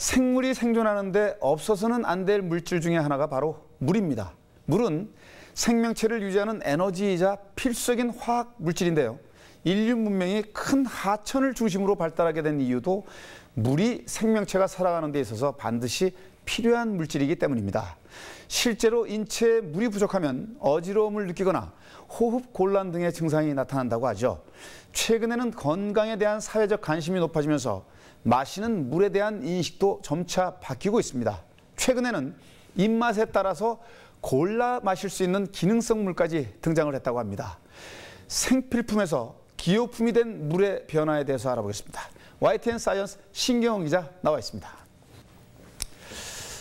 생물이 생존하는데 없어서는 안 될 물질 중에 하나가 바로 물입니다. 물은 생명체를 유지하는 에너지이자 필수적인 화학 물질인데요. 인류 문명이 큰 하천을 중심으로 발달하게 된 이유도 물이 생명체가 살아가는 데 있어서 반드시 필요한 물질이기 때문입니다. 실제로 인체에 물이 부족하면 어지러움을 느끼거나 호흡 곤란 등의 증상이 나타난다고 하죠. 최근에는 건강에 대한 사회적 관심이 높아지면서 마시는 물에 대한 인식도 점차 바뀌고 있습니다. 최근에는 입맛에 따라서 골라 마실 수 있는 기능성 물까지 등장을 했다고 합니다. 생필품에서 기호품이 된 물의 변화에 대해서 알아보겠습니다. YTN 사이언스 신경영 기자 나와 있습니다.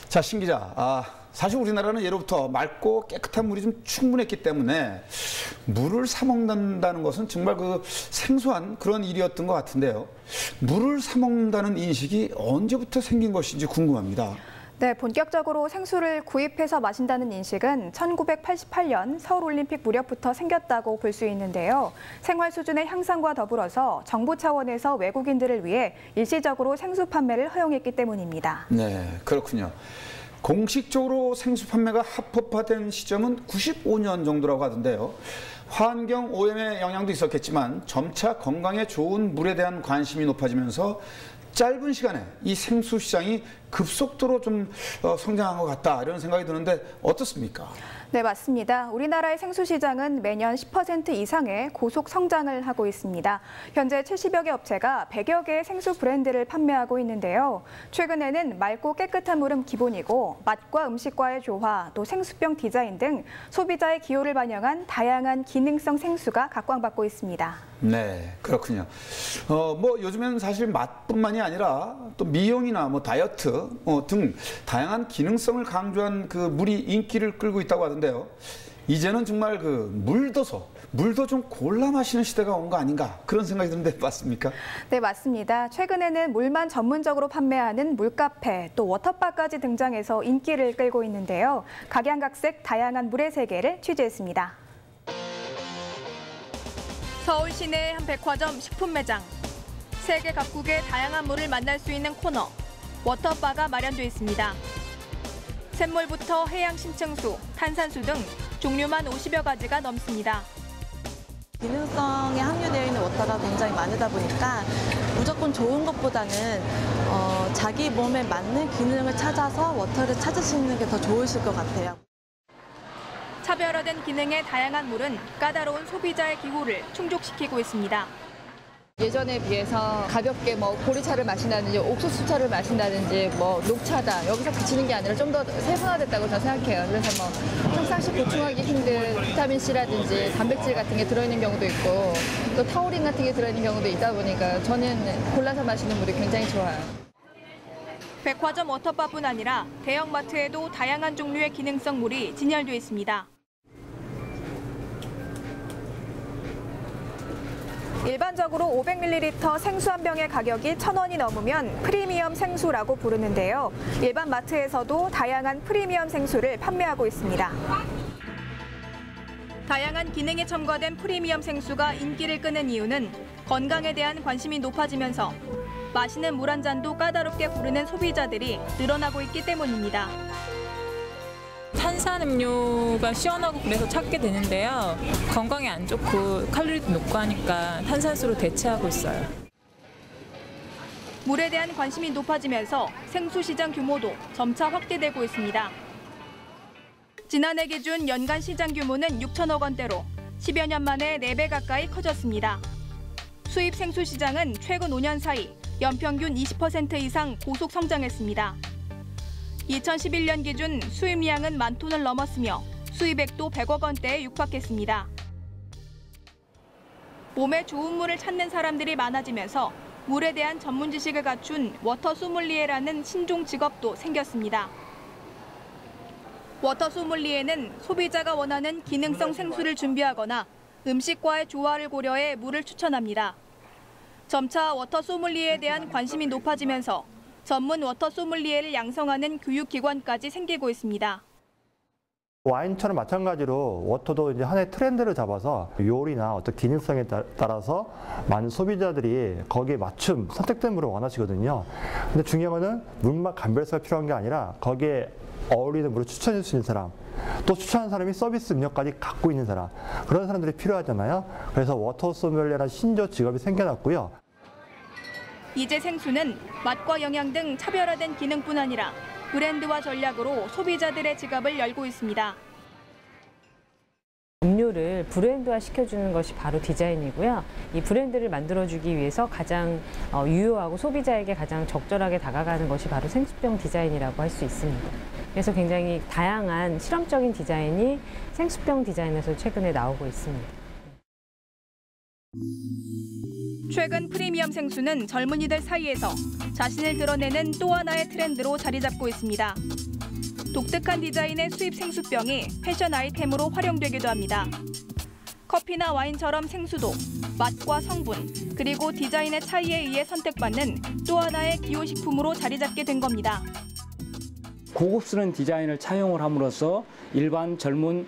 자, 신 기자, 사실 우리나라는 예로부터 맑고 깨끗한 물이 좀 충분했기 때문에 물을 사 먹는다는 것은 정말 생소한 그런 일이었던 것 같은데요. 물을 사 먹는다는 인식이 언제부터 생긴 것인지 궁금합니다. 네, 본격적으로 생수를 구입해서 마신다는 인식은 1988년 서울올림픽 무렵부터 생겼다고 볼 수 있는데요. 생활 수준의 향상과 더불어서 정부 차원에서 외국인들을 위해 일시적으로 생수 판매를 허용했기 때문입니다. 네, 그렇군요. 공식적으로 생수 판매가 합법화된 시점은 95년 정도라고 하던데요. 환경 오염의 영향도 있었겠지만 점차 건강에 좋은 물에 대한 관심이 높아지면서 짧은 시간에 이 생수 시장이 급속도로 좀 성장한 것 같다, 이런 생각이 드는데 어떻습니까? 네, 맞습니다. 우리나라의 생수 시장은 매년 10% 이상의 고속 성장을 하고 있습니다. 현재 70여 개 업체가 100여 개의 생수 브랜드를 판매하고 있는데요. 최근에는 맑고 깨끗한 물은 기본이고 맛과 음식과의 조화, 또 생수병 디자인 등 소비자의 기호를 반영한 다양한 기능성 생수가 각광받고 있습니다. 네, 그렇군요. 요즘엔 사실 맛뿐만이 아니라 또 미용이나 다이어트 등 다양한 기능성을 강조한 물이 인기를 끌고 있다고 하던데요. 이제는 정말 물도 좀 골라 마시는 시대가 온 거 아닌가, 그런 생각이 드는데 맞습니까? 네, 맞습니다. 최근에는 물만 전문적으로 판매하는 물카페, 또 워터바까지 등장해서 인기를 끌고 있는데요. 각양각색 다양한 물의 세계를 취재했습니다. 서울 시내의 한 백화점 식품 매장. 세계 각국의 다양한 물을 만날 수 있는 코너, 워터바가 마련돼 있습니다. 샘물부터 해양 심층수, 탄산수 등 종류만 50여 가지가 넘습니다. 기능성에 함유되어 있는 워터가 굉장히 많으다 보니까 무조건 좋은 것보다는 자기 몸에 맞는 기능을 찾아서 워터를 찾으시는 게 더 좋으실 것 같아요. 차별화된 기능의 다양한 물은 까다로운 소비자의 기호를 충족시키고 있습니다. 예전에 비해서 가볍게 보리차를 마신다든지 옥수수차를 마신다든지 녹차다, 여기서 그치는 게 아니라 좀 더 세분화됐다고 저는 생각해요. 그래서 평상시 보충하기 힘든 비타민C라든지 단백질 같은 게 들어있는 경우도 있고 또 타우린 같은 게 들어있는 경우도 있다 보니까 저는 골라서 마시는 물이 굉장히 좋아요. 백화점 워터바뿐 아니라 대형마트에도 다양한 종류의 기능성 물이 진열돼 있습니다. 일반적으로 500ml 생수 한 병의 가격이 1,000원이 넘으면 프리미엄 생수라고 부르는데요. 일반 마트에서도 다양한 프리미엄 생수를 판매하고 있습니다. 다양한 기능이 첨가된 프리미엄 생수가 인기를 끄는 이유는 건강에 대한 관심이 높아지면서 마시는 물 한 잔도 까다롭게 고르는 소비자들이 늘어나고 있기 때문입니다. 탄산음료가 시원하고 그래서 찾게 되는데요. 건강에 안 좋고 칼로리도 높고 하니까 탄산수로 대체하고 있어요. 물에 대한 관심이 높아지면서 생수 시장 규모도 점차 확대되고 있습니다. 지난해 기준 연간 시장 규모는 6천억 원대로 10여 년 만에 4배 가까이 커졌습니다. 수입 생수 시장은 최근 5년 사이 연평균 20% 이상 고속 성장했습니다. 2011년 기준 수입량은 10,000톤을 넘었으며 수입액도 100억 원대에 육박했습니다. 몸에 좋은 물을 찾는 사람들이 많아지면서 물에 대한 전문 지식을 갖춘 워터 소믈리에라는 신종 직업도 생겼습니다. 워터 소믈리에는 소비자가 원하는 기능성 생수를 준비하거나 음식과의 조화를 고려해 물을 추천합니다. 점차 워터 소믈리에에 대한 관심이 높아지면서 전문 워터 소믈리에를 양성하는 교육기관까지 생기고 있습니다. 와인처럼 마찬가지로 워터도 이제 하나의 트렌드를 잡아서 요리나 어떤 기능성에 따라서 많은 소비자들이 거기에 맞춤 선택된 물을 원하시거든요. 근데 중요한 거는 물맛 감별사가 필요한 게 아니라 거기에 어울리는 물을 추천해 줄 수 있는 사람, 또 추천하는 사람이 서비스 능력까지 갖고 있는 사람, 그런 사람들이 필요하잖아요. 그래서 워터 소믈리에라는 신조 직업이 생겨났고요. 이제 생수는 맛과 영양 등 차별화된 기능뿐 아니라 브랜드와 전략으로 소비자들의 지갑을 열고 있습니다. 음료를 브랜드화 시켜주는 것이 바로 디자인이고요. 이 브랜드를 만들어주기 위해서 가장 유효하고 소비자에게 가장 적절하게 다가가는 것이 바로 생수병 디자인이라고 할 수 있습니다. 그래서 굉장히 다양한 실험적인 디자인이 생수병 디자인에서 최근에 나오고 있습니다. 최근 프리미엄 생수는 젊은이들 사이에서 자신을 드러내는 또 하나의 트렌드로 자리 잡고 있습니다. 독특한 디자인의 수입 생수병이 패션 아이템으로 활용되기도 합니다. 커피나 와인처럼 생수도 맛과 성분, 그리고 디자인의 차이에 의해 선택받는 또 하나의 기호식품으로 자리 잡게 된 겁니다. 고급스러운 디자인을 차용을 함으로써 일반 젊은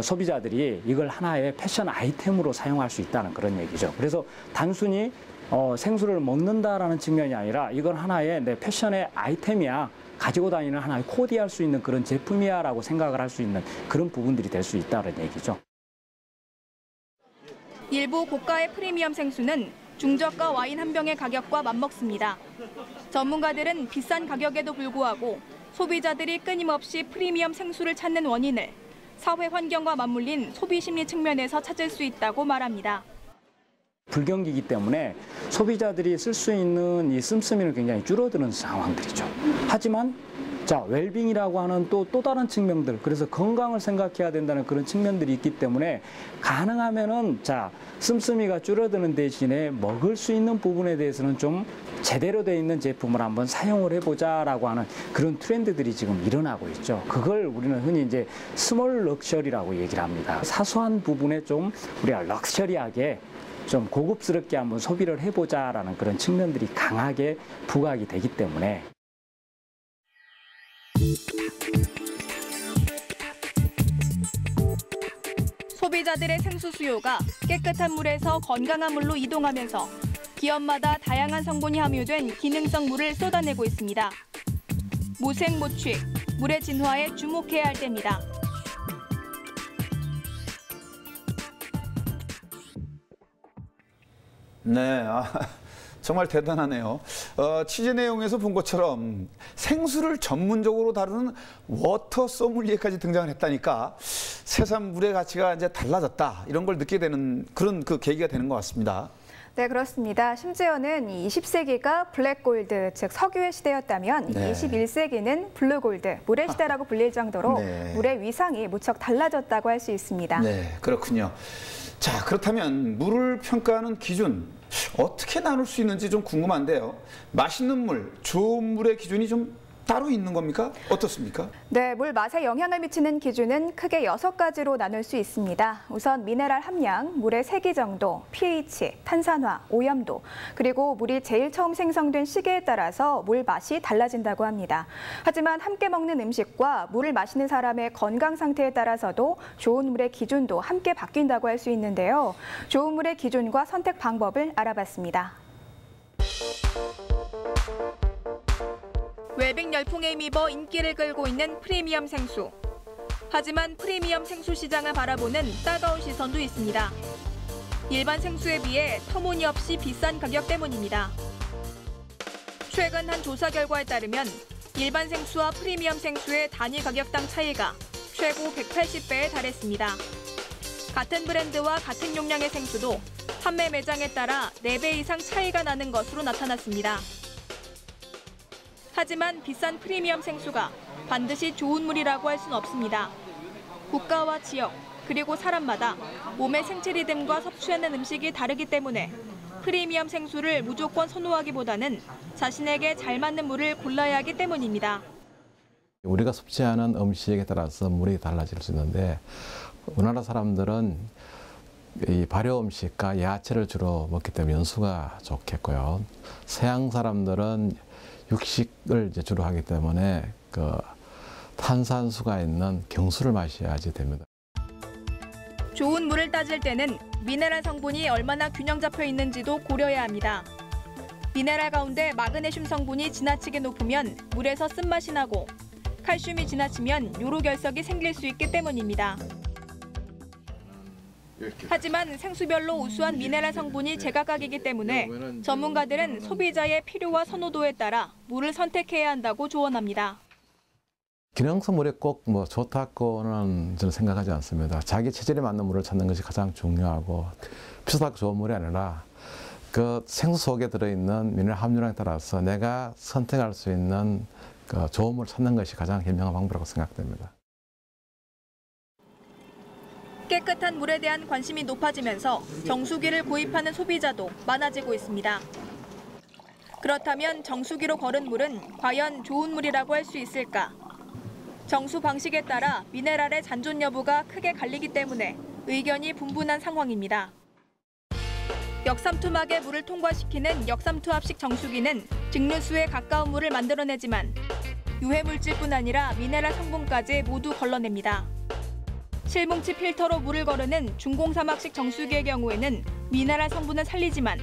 소비자들이 이걸 하나의 패션 아이템으로 사용할 수 있다는 그런 얘기죠. 그래서 단순히 생수를 먹는다라는 측면이 아니라 이건 하나의 내 패션의 아이템이야, 가지고 다니는 하나의 코디할 수 있는 그런 제품이야 라고 생각을 할 수 있는 그런 부분들이 될 수 있다는 얘기죠. 일부 고가의 프리미엄 생수는 중저가 와인 한 병의 가격과 맞먹습니다. 전문가들은 비싼 가격에도 불구하고 소비자들이 끊임없이 프리미엄 생수를 찾는 원인을 사회 환경과 맞물린 소비 심리 측면에서 찾을 수 있다고 말합니다. 불경기이기 때문에 소비자들이 쓸 수 있는 이 씀씀이는 굉장히 줄어드는 상황들이죠. 하지만 웰빙이라고 하는 또 다른 측면들, 그래서 건강을 생각해야 된다는 그런 측면들이 있기 때문에 가능하면은 씀씀이가 줄어드는 대신에 먹을 수 있는 부분에 대해서는 좀 제대로 돼 있는 제품을 한번 사용을 해보자라고 하는 그런 트렌드들이 지금 일어나고 있죠. 그걸 우리는 흔히 이제 스몰 럭셔리라고 얘기를 합니다. 사소한 부분에 좀 우리가 럭셔리하게 좀 고급스럽게 한번 소비를 해보자라는 그런 측면들이 강하게 부각이 되기 때문에. 소비자들의 생수 수요가 깨끗한 물에서 건강한 물로 이동하면서 기업마다 다양한 성분이 함유된 기능성 물을 쏟아내고 있습니다. 무색무취, 물의 진화에 주목해야 할 때입니다. 네, 정말 대단하네요. 취재 내용에서 본 것처럼 생수를 전문적으로 다루는 워터 소믈리에까지 등장을 했다니까 새삼 물의 가치가 이제 달라졌다, 이런 걸 느끼게 되는 그런 계기가 되는 것 같습니다. 네, 그렇습니다. 심지어는 20세기가 블랙골드, 즉 석유의 시대였다면 네. 21세기는 블루골드, 물의 시대라고 불릴 정도로 네. 물의 위상이 무척 달라졌다고 할 수 있습니다. 네, 그렇군요. 자, 그렇다면 물을 평가하는 기준 어떻게 나눌 수 있는지 좀 궁금한데요. 맛있는 물, 좋은 물의 기준이 좀 따로 있는 겁니까? 어떻습니까? 네, 물 맛에 영향을 미치는 기준은 크게 6가지로 나눌 수 있습니다. 우선 미네랄 함량, 물의 세기 정도, pH, 탄산화, 오염도, 그리고 물이 제일 처음 생성된 시기에 따라서 물 맛이 달라진다고 합니다. 하지만 함께 먹는 음식과 물을 마시는 사람의 건강 상태에 따라서도 좋은 물의 기준도 함께 바뀐다고 할 수 있는데요. 좋은 물의 기준과 선택 방법을 알아봤습니다. 웰빙 열풍에 힘입어 인기를 끌고 있는 프리미엄 생수. 하지만 프리미엄 생수 시장을 바라보는 따가운 시선도 있습니다. 일반 생수에 비해 터무니없이 비싼 가격 때문입니다. 최근 한 조사 결과에 따르면 일반 생수와 프리미엄 생수의 단위 가격당 차이가 최고 180배에 달했습니다. 같은 브랜드와 같은 용량의 생수도 판매 매장에 따라 4배 이상 차이가 나는 것으로 나타났습니다. 하지만 비싼 프리미엄 생수가 반드시 좋은 물이라고 할 수는 없습니다. 국가와 지역, 그리고 사람마다 몸의 생체 리듬과 섭취하는 음식이 다르기 때문에 프리미엄 생수를 무조건 선호하기보다는 자신에게 잘 맞는 물을 골라야 하기 때문입니다. 우리가 섭취하는 음식에 따라서 물이 달라질 수 있는데 우리나라 사람들은 이 발효 음식과 야채를 주로 먹기 때문에 연수가 좋겠고요. 서양 사람들은 육식을 이제 주로 하기 때문에 탄산수가 있는 경수를 마셔야지 됩니다. 좋은 물을 따질 때는 미네랄 성분이 얼마나 균형 잡혀 있는지도 고려해야 합니다. 미네랄 가운데 마그네슘 성분이 지나치게 높으면 물에서 쓴맛이 나고 칼슘이 지나치면 요로결석이 생길 수 있기 때문입니다. 하지만 생수별로 우수한 미네랄 성분이 제각각이기 때문에 전문가들은 소비자의 필요와 선호도에 따라 물을 선택해야 한다고 조언합니다. 기능성 물이 꼭 좋다고는 저는 생각하지 않습니다. 자기 체질에 맞는 물을 찾는 것이 가장 중요하고 비싸고 좋은 물이 아니라 그 생수 속에 들어있는 미네랄 함유량에 따라서 내가 선택할 수 있는 그 좋은 물을 찾는 것이 가장 현명한 방법이라고 생각됩니다. 깨끗한 물에 대한 관심이 높아지면서 정수기를 구입하는 소비자도 많아지고 있습니다. 그렇다면 정수기로 거른 물은 과연 좋은 물이라고 할 수 있을까? 정수 방식에 따라 미네랄의 잔존 여부가 크게 갈리기 때문에 의견이 분분한 상황입니다. 역삼투막에 물을 통과시키는 역삼투압식 정수기는 증류수에 가까운 물을 만들어내지만 유해물질뿐 아니라 미네랄 성분까지 모두 걸러냅니다. 실뭉치 필터로 물을 거르는 중공사막식 정수기의 경우에는 미네랄 성분은 살리지만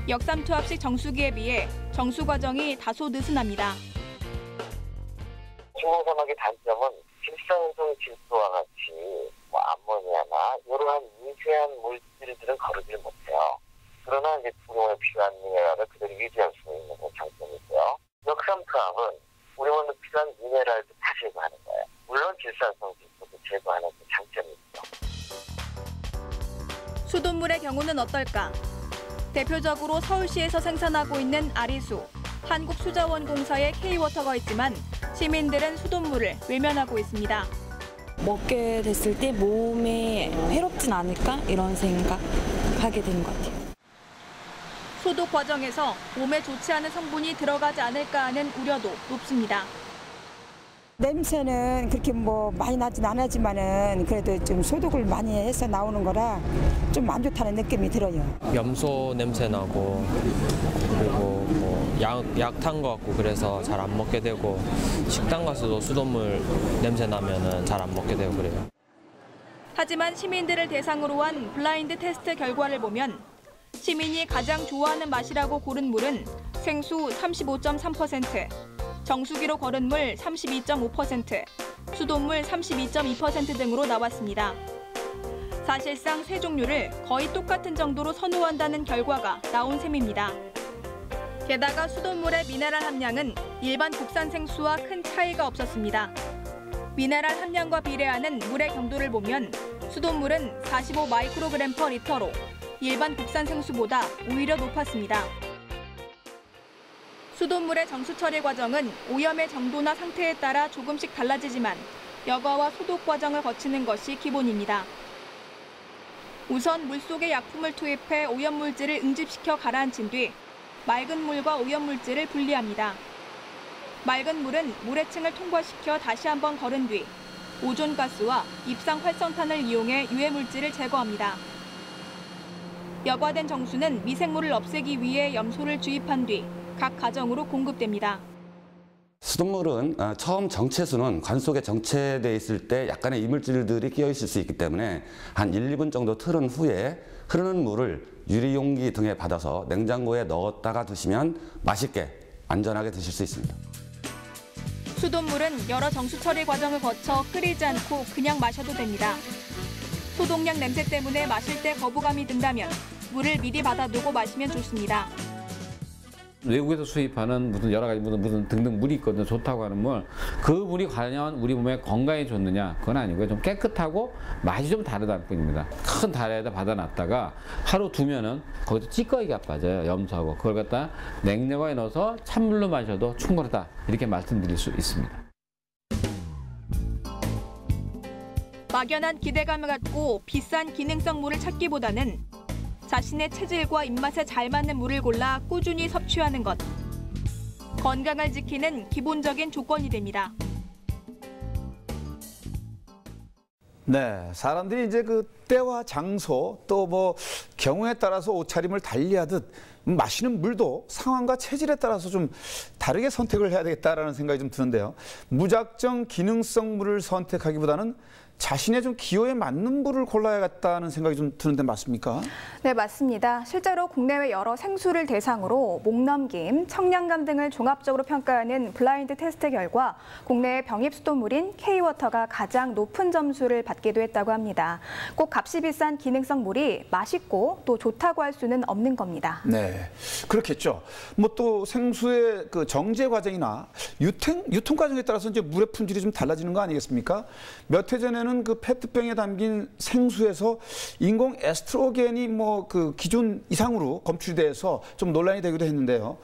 역삼투압식 정수기에 비해 정수 과정이 다소 느슨합니다. 중공사막의 단점은 질산성 질소와 같이 암모니아나 이러한 미세한 물질들은 거르지 못해요. 그러나 이제 우리몸에 필요한 미네랄을 그대로 유지할 수 있는 장점이 있고요. 역삼투압은 우리몸에 필요한 미네랄도 다 제거하는 거예요. 물론 질산성 질소도 제거하는 그 장점이 있죠. 수돗물의 경우는 어떨까? 대표적으로 서울시에서 생산하고 있는 아리수, 한국수자원공사의 K워터가 있지만 시민들은 수돗물을 외면하고 있습니다. 먹게 됐을 때 몸에 해롭진 않을까? 이런 생각하게 되는 것 같아요. 소독 과정에서 몸에 좋지 않은 성분이 들어가지 않을까 하는 우려도 높습니다. 냄새는 그렇게 많이 나진 않았지만은 그래도 좀 소독을 많이 해서 나오는 거라 좀 안 좋다는 느낌이 들어요. 염소 냄새 나고 그리고 약 탄 거 같고 그래서 잘 안 먹게 되고 식당 가서도 수돗물 냄새 나면은 잘 안 먹게 되고 그래요. 하지만 시민들을 대상으로 한 블라인드 테스트 결과를 보면 시민이 가장 좋아하는 맛이라고 고른 물은 생수 35.3%, 정수기로 거른 물 32.5%, 수돗물 32.2% 등으로 나왔습니다. 사실상 세 종류를 거의 똑같은 정도로 선호한다는 결과가 나온 셈입니다. 게다가 수돗물의 미네랄 함량은 일반 국산 생수와 큰 차이가 없었습니다. 미네랄 함량과 비례하는 물의 경도를 보면 수돗물은 45 마이크로그램 퍼 리터로 일반 국산 생수보다 오히려 높았습니다. 수돗물의 정수 처리 과정은 오염의 정도나 상태에 따라 조금씩 달라지지만 여과와 소독 과정을 거치는 것이 기본입니다. 우선 물속에 약품을 투입해 오염물질을 응집시켜 가라앉힌 뒤 맑은 물과 오염물질을 분리합니다. 맑은 물은 모래층을 통과시켜 다시 한번 거른 뒤 오존가스와 입상 활성탄을 이용해 유해물질을 제거합니다. 여과된 정수는 미생물을 없애기 위해 염소를 주입한 뒤 각 가정으로 공급됩니다. 수돗물은 처음 정체수는 관 속에 정체되어 있을 때 약간의 이물질들이 끼어 있을 수 있기 때문에 한 1, 2분 정도 틀은 후에 흐르는 물을 유리용기 등에 받아서 냉장고에 넣었다가 드시면 맛있게 안전하게 드실 수 있습니다. 수돗물은 여러 정수 처리 과정을 거쳐 끓이지 않고 그냥 마셔도 됩니다. 소독약 냄새 때문에 마실 때 거부감이 든다면 물을 미리 받아두고 마시면 좋습니다. 외국에서 수입하는 무슨 여러 가지 무슨 등등 물이 있거든요. 좋다고 하는 물. 그 물이 과연 우리 몸에 건강에 좋느냐? 그건 아니고요. 좀 깨끗하고 맛이 좀 다르다는 뿐입니다. 큰 다리에다 받아놨다가 하루 두면은 거기서 찌꺼기가 빠져요. 염소하고. 그걸 갖다 냉장고에 넣어서 찬물로 마셔도 충분하다. 이렇게 말씀드릴 수 있습니다. 막연한 기대감을 갖고 비싼 기능성 물을 찾기보다는 자신의 체질과 입맛에 잘 맞는 물을 골라 꾸준히 섭취하는 것. 건강을 지키는 기본적인 조건이 됩니다. 네, 사람들이 이제 그 때와 장소 또 뭐 경우에 따라서 옷차림을 달리하듯 마시는 물도 상황과 체질에 따라서 좀 다르게 선택을 해야 되겠다라는 생각이 좀 드는데요. 무작정 기능성 물을 선택하기보다는 자신의 좀 기호에 맞는 물을 골라야겠다는 생각이 좀 드는데 맞습니까? 네, 맞습니다. 실제로 국내외 여러 생수를 대상으로 목넘김, 청량감 등을 종합적으로 평가하는 블라인드 테스트 결과 국내의 병입 수돗물인 K-워터가 가장 높은 점수를 받기도 했다고 합니다. 꼭 값이 비싼 기능성 물이 맛있고 또 좋다고 할 수는 없는 겁니다. 네, 그렇겠죠. 뭐 또 생수의 그 정제 과정이나 유통 과정에 따라서 이제 물의 품질이 좀 달라지는 거 아니겠습니까? 몇 해 전에는 그 페트병에 담긴 생수에서 인공 에스트로겐이 뭐 그 기준 이상으로 검출이 돼서 좀 논란이 되기도 했는데요.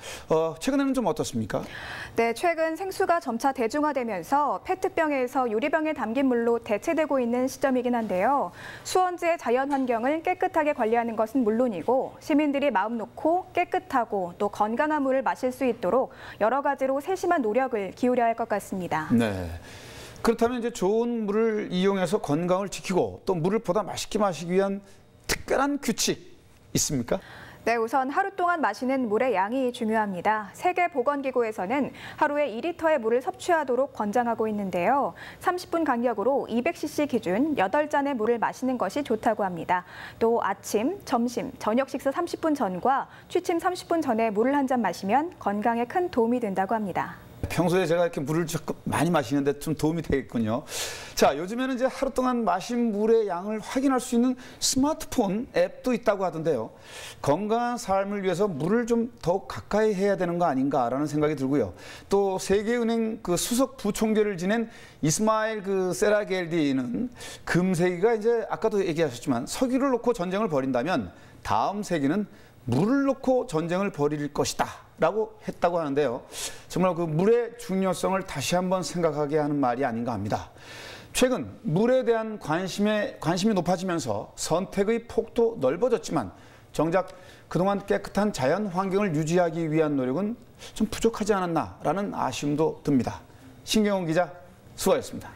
최근에는 좀 어떻습니까? 네, 최근 생수가 점차 대중화되면서 페트병에서 유리병에 담긴 물로 대체되고 있는 시점이긴 한데요. 수원지의 자연 환경을 깨끗하게 관리하는 것은 물론이고 시민들이 마음 놓고 깨끗하고 또 건강한 물을 마실 수 있도록 여러 가지로 세심한 노력을 기울여야 할 것 같습니다. 네. 그렇다면 이제 좋은 물을 이용해서 건강을 지키고 또 물을 보다 맛있게 마시기 위한 특별한 규칙 있습니까? 네, 우선 하루 동안 마시는 물의 양이 중요합니다. 세계보건기구에서는 하루에 2리터의 물을 섭취하도록 권장하고 있는데요. 30분 간격으로 200cc 기준 8잔의 물을 마시는 것이 좋다고 합니다. 또 아침, 점심, 저녁 식사 30분 전과 취침 30분 전에 물을 한 잔 마시면 건강에 큰 도움이 된다고 합니다. 평소에 제가 이렇게 물을 많이 마시는데 좀 도움이 되겠군요. 자, 요즘에는 이제 하루 동안 마신 물의 양을 확인할 수 있는 스마트폰 앱도 있다고 하던데요. 건강한 삶을 위해서 물을 좀 더욱 가까이 해야 되는 거 아닌가라는 생각이 들고요. 또 세계은행 그 수석 부총재를 지낸 이스마일 그 세라겔디는 금세기가 이제 아까도 얘기하셨지만 석유를 놓고 전쟁을 벌인다면 다음 세기는 물을 놓고 전쟁을 벌일 것이다 라고 했다고 하는데요. 정말 그 물의 중요성을 다시 한번 생각하게 하는 말이 아닌가 합니다. 최근 물에 대한 관심이 높아지면서 선택의 폭도 넓어졌지만 정작 그동안 깨끗한 자연 환경을 유지하기 위한 노력은 좀 부족하지 않았나라는 아쉬움도 듭니다. 신경훈 기자 수고하셨습니다.